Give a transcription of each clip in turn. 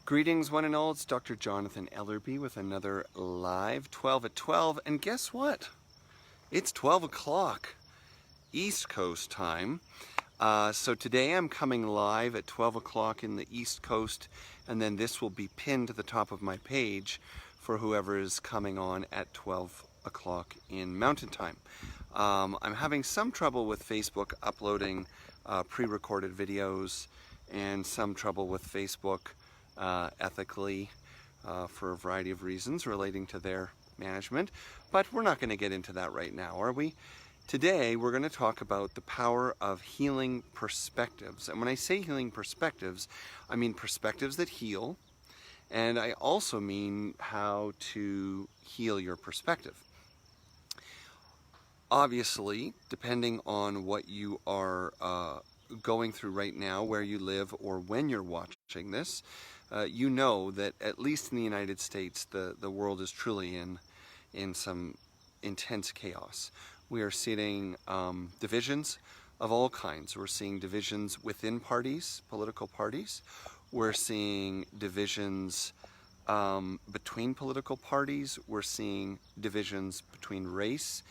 Greetings one and all, it's Dr. Jonathan Ellerby with another live 12 at 12, and guess what? It's 12 o'clock East Coast time. So today I'm coming live at 12 o'clock in the East Coast, and then this will be pinned to the top of my page for whoever is coming on at 12 o'clock in Mountain Time. I'm having some trouble with Facebook uploading pre-recorded videos, and some trouble with Facebook ethically for a variety of reasons relating to their management, but we're not going to get into that right now, are we? Today we're going to talk about the power of healing perspectives, and when I say healing perspectives, I mean perspectives that heal, and I also mean how to heal your perspective. Obviously, depending on what you are going through right now, where you live, or when you're watching this, you know that at least in the United States, the world is truly in some intense chaos. We are seeing divisions of all kinds. We're seeing divisions within parties, political parties. We're seeing divisions between political parties. We're seeing divisions between race,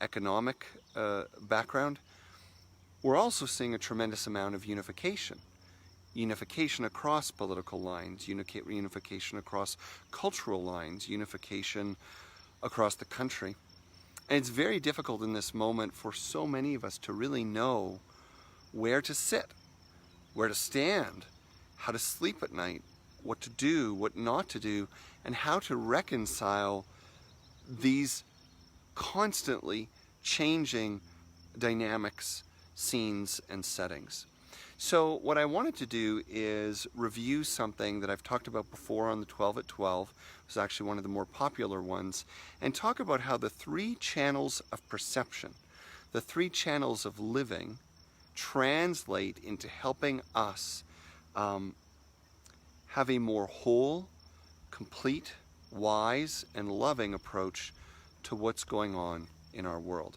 economic background. We're also seeing a tremendous amount of unification across political lines, unification across cultural lines, unification across the country. And it's very difficult in this moment for so many of us to really know where to sit, where to stand, how to sleep at night, what to do, what not to do, and how to reconcile these constantly changing dynamics, scenes, and settings. So what I wanted to do is review something that I've talked about before on the 12 at 12. It was actually one of the more popular ones, and talk about how the three channels of perception, the three channels of living, translate into helping us have a more whole, complete, wise, and loving approach to what's going on in our world.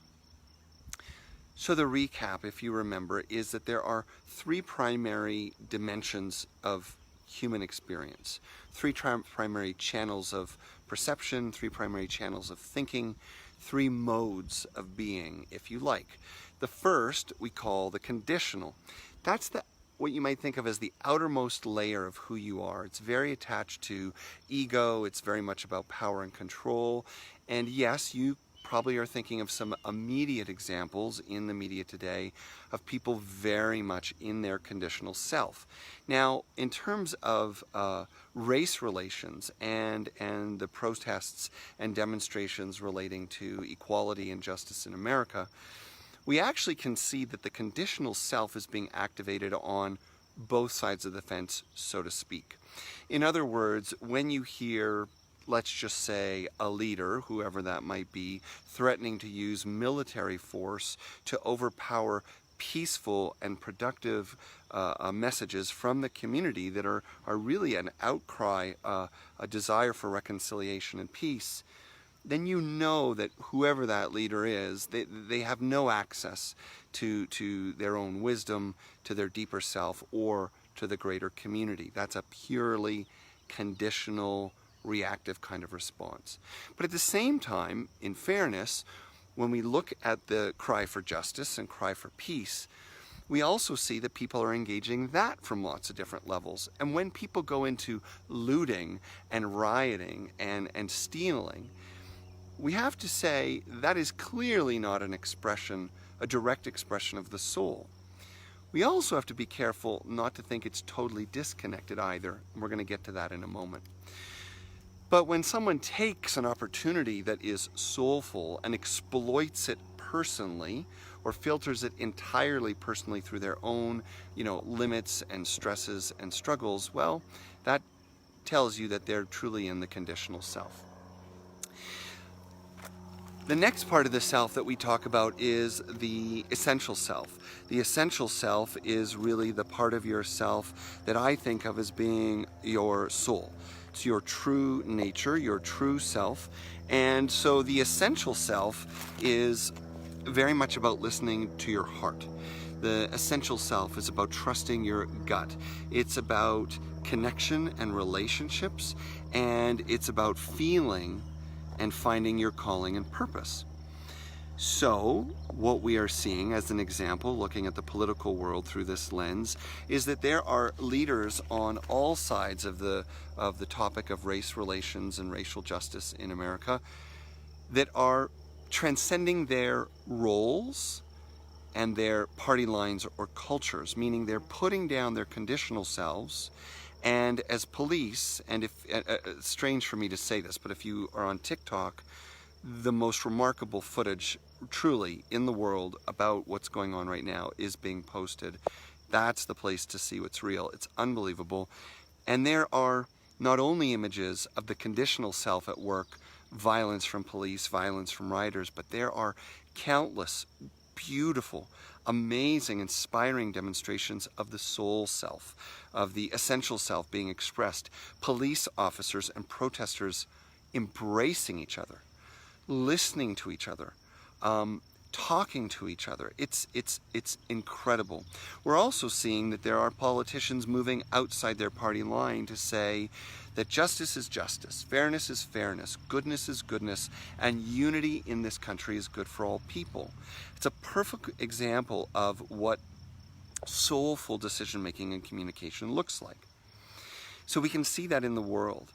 So the recap, if you remember, is that there are three primary dimensions of human experience, three primary channels of perception, three primary channels of thinking, three modes of being, if you like. The first we call the conditional. That's what you might think of as the outermost layer of who you are. It's very attached to ego. It's very much about power and control. And yes, you probably are thinking of some immediate examples in the media today of people very much in their conditional self. Now, in terms of race relations and the protests and demonstrations relating to equality and justice in America, we actually can see that the conditional self is being activated on both sides of the fence, so to speak. In other words, when you hear, let's just say, a leader, whoever that might be, threatening to use military force to overpower peaceful and productive messages from the community that are really an outcry, a desire for reconciliation and peace, then you know that whoever that leader is, they have no access to their own wisdom, to their deeper self, or to the greater community. That's a purely conditional, reactive kind of response. But at the same time, in fairness, when we look at the cry for justice and cry for peace, we also see that people are engaging that from lots of different levels. And when people go into looting and rioting and stealing, we have to say that is clearly not an expression, a direct expression of the soul. We also have to be careful not to think it's totally disconnected either. And we're going to get to that in a moment. But when someone takes an opportunity that is soulful and exploits it personally, or filters it entirely personally through their own, limits and stresses and struggles, well, that tells you that they're truly in the conditional self. The next part of the self that we talk about is the essential self. The essential self is really the part of yourself that I think of as being your soul. It's your true nature, your true self. And so the essential self is very much about listening to your heart. The essential self is about trusting your gut. It's about connection and relationships, and it's about feeling and finding your calling and purpose. So, what we are seeing as an example, looking at the political world through this lens, is that there are leaders on all sides of the topic of race relations and racial justice in America that are transcending their roles and their party lines or cultures, meaning they're putting down their conditional selves. And as police, and if strange for me to say this, but if you are on TikTok, the most remarkable footage truly in the world about what's going on right now is being posted. That's the place to see what's real. It's unbelievable. And there are not only images of the conditional self at work, violence from police, violence from rioters, but there are countless beautiful, amazing, inspiring demonstrations of the soul self, of the essential self being expressed. Police officers and protesters embracing each other, listening to each other, talking to each other. It's incredible. We're also seeing that there are politicians moving outside their party line to say that justice is justice, fairness is fairness, goodness is goodness, and unity in this country is good for all people. It's a perfect example of what soulful decision-making and communication looks like. So we can see that in the world.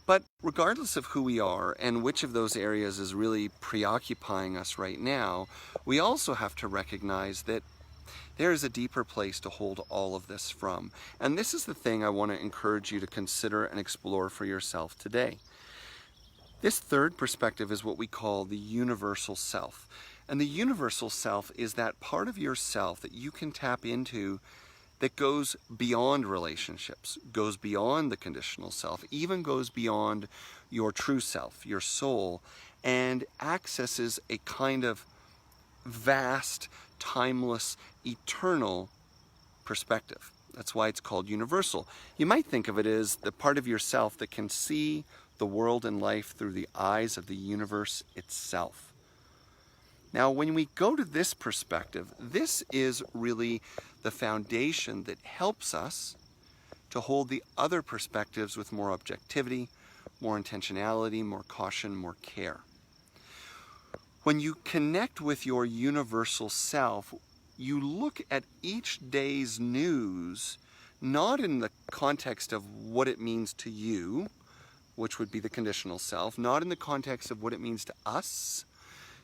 But regardless of who we are and which of those areas is really preoccupying us right now, we also have to recognize that there is a deeper place to hold all of this from. And this is the thing I want to encourage you to consider and explore for yourself today. This third perspective is what we call the universal self. And the universal self is that part of yourself that you can tap into that goes beyond relationships, goes beyond the conditional self, even goes beyond your true self, your soul, and accesses a kind of vast, timeless, eternal perspective. That's why it's called universal. You might think of it as the part of yourself that can see the world and life through the eyes of the universe itself. Now, when we go to this perspective, this is really the foundation that helps us to hold the other perspectives with more objectivity, more intentionality, more caution, more care. When you connect with your universal self, you look at each day's news not in the context of what it means to you, which would be the conditional self, not in the context of what it means to us,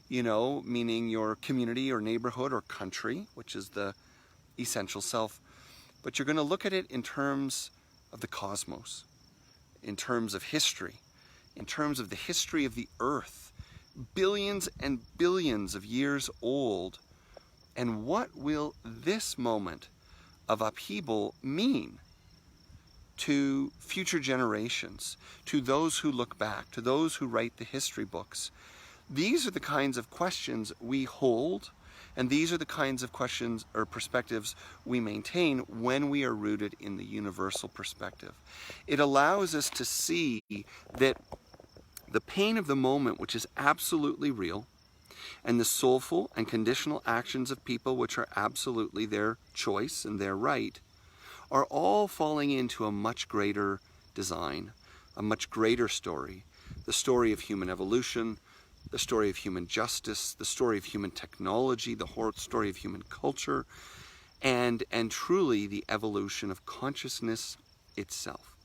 meaning your community or neighborhood or country, which is the essential self, but you're going to look at it in terms of the cosmos, in terms of history, in terms of the history of the earth, billions and billions of years old, and what will this moment of upheaval mean to future generations, to those who look back, to those who write the history books. These are the kinds of questions we hold, and these are the kinds of questions or perspectives we maintain when we are rooted in the universal perspective. It allows us to see that the pain of the moment, which is absolutely real, and the soulful and conditional actions of people, which are absolutely their choice and their right, are all falling into a much greater design, a much greater story, the story of human evolution, the story of human justice, the story of human technology, the story of human culture, and truly the evolution of consciousness itself.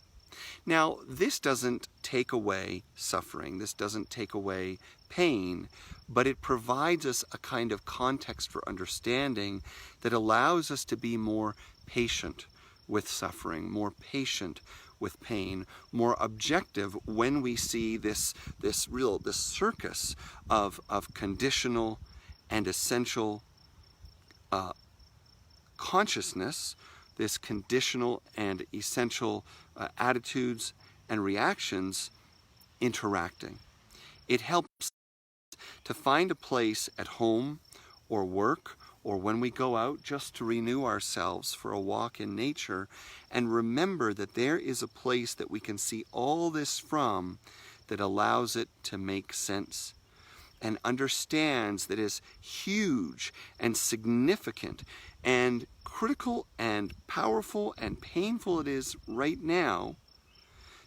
Now, this doesn't take away suffering, this doesn't take away pain, but it provides us a kind of context for understanding that allows us to be more patient with suffering, more patient with pain, more objective when we see this circus of conditional and essential consciousness, this conditional and essential attitudes and reactions interacting. It helps to find a place at home or work or when we go out just to renew ourselves for a walk in nature and remember that there is a place that we can see all this from that allows it to make sense. and understands that as huge and significant and critical and powerful and painful it is right now,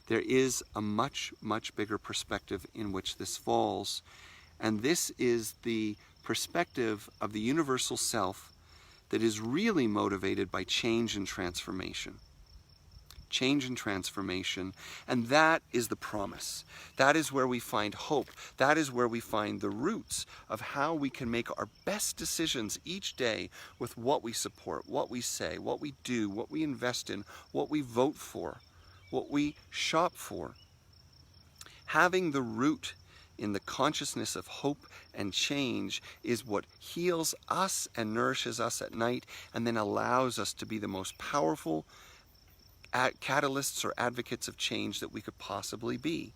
there is a much, much bigger perspective in which this falls. And this is the perspective of the universal self that is really motivated by change and transformation. Change and transformation, and that is the promise. That is where we find hope. That is where we find the roots of how we can make our best decisions each day with what we support, what we say, what we do, what we invest in, what we vote for, what we shop for. Having the root in the consciousness of hope and change is what heals us and nourishes us at night, and then allows us to be the most powerful catalysts or advocates of change that we could possibly be.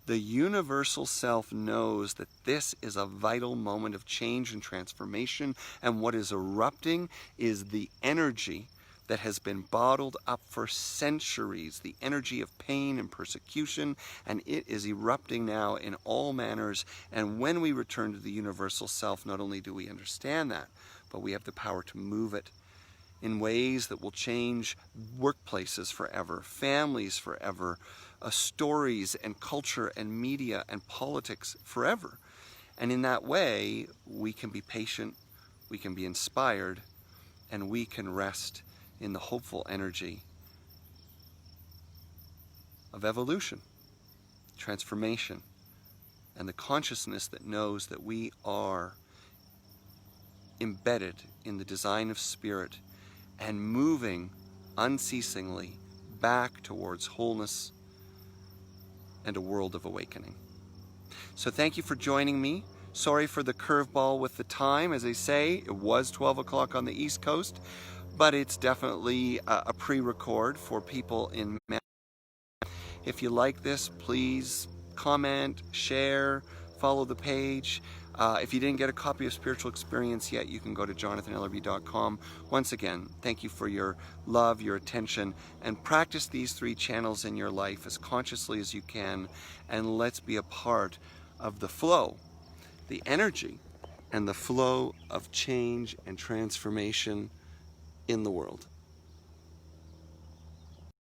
The universal self knows that this is a vital moment of change and transformation, and what is erupting is the energy that has been bottled up for centuries, the energy of pain and persecution, and it is erupting now in all manners. And when we return to the universal self, not only do we understand that, but we have the power to move it in ways that will change workplaces forever, families forever, stories and culture and media and politics forever. And in that way, we can be patient, we can be inspired, and we can rest in the hopeful energy of evolution, transformation, and the consciousness that knows that we are embedded in the design of spirit and moving unceasingly back towards wholeness and a world of awakening. So thank you for joining me. Sorry for the curveball with the time. As I say, it was 12 o'clock on the East Coast, but it's definitely a pre-record for people in Manhattan. If you like this, please comment, share, follow the page. If you didn't get a copy of Spiritual Experience yet, you can go to jonathanellerby.com. Once again, thank you for your love, your attention, and practice these 3 channels in your life as consciously as you can, and let's be a part of the flow, the energy, and the flow of change and transformation in the world.